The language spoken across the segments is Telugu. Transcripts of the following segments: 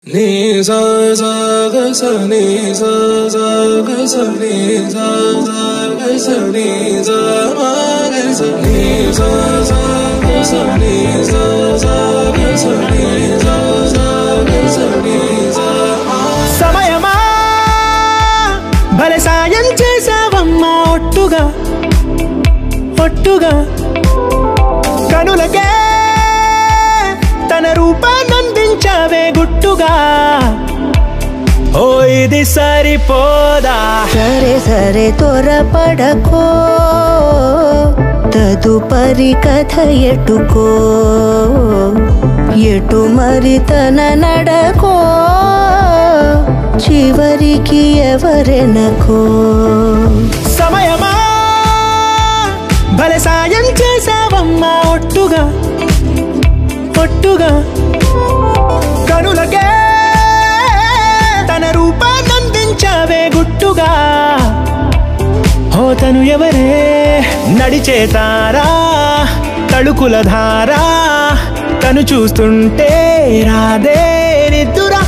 ni sa sa ga sa ni sa sa ga sa ni sa sa ga sa ni sa ma ga sa ni sa sa ga sa ni sa sa ga sa ni sa sa ga sa ni sa సమయమా భలే సాయం చేసావమ్మా ఒట్టుగా ఒట్టుగా కనులకే తన రూపాన్నందించావే గుట్టుగా ఓ ఇది సరిపోదా సరే సరే త్వరపడకో తదుపరి కథ ఎటుకో ఎటు మరి తన నడకో చివరికి ఎవరెనకో సమయమా భలే సాయం చేసావమ్మా ఒట్టుగా ఒట్టుగా కనులకే తన రూపాన్నందించావే గుట్టుగా ఓ తను ఎవరే నడిచే తారా తళుకుల ధారా తను చూస్తుంటే రాదే నిద్దురా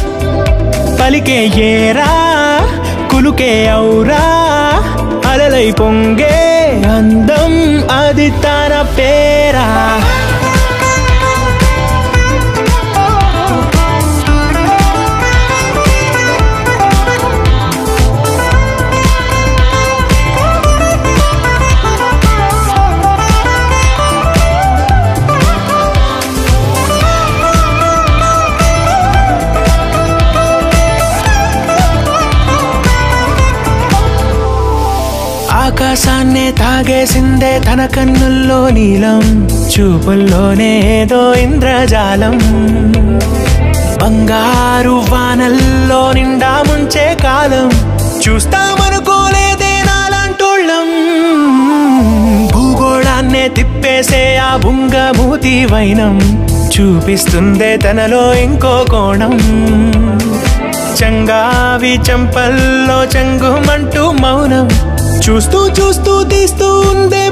పలికే ఏరా కులుకే ఔరా అలలై పొంగే అందం అది తన పేరా ఆకాశాన్నే తాగేసిందే తన కన్నుల్లో నీలం చూపుల్లోనే ఏదో ఇంద్రజాలం బంగారు వానల్లో నిండా ముంచే కాలం చూస్తామనుకోలేదే నాలాంటోళ్ళం భూగోళాన్నే తిప్పేసే ఆ బుంగమూతి వైనం చూపిస్తుందే తనలో ఇంకో కోణం చంగావి చంపల్లో చంగుమంటూ మౌనం చూస్తూ చూస్తూ తీస్తూ ఉందే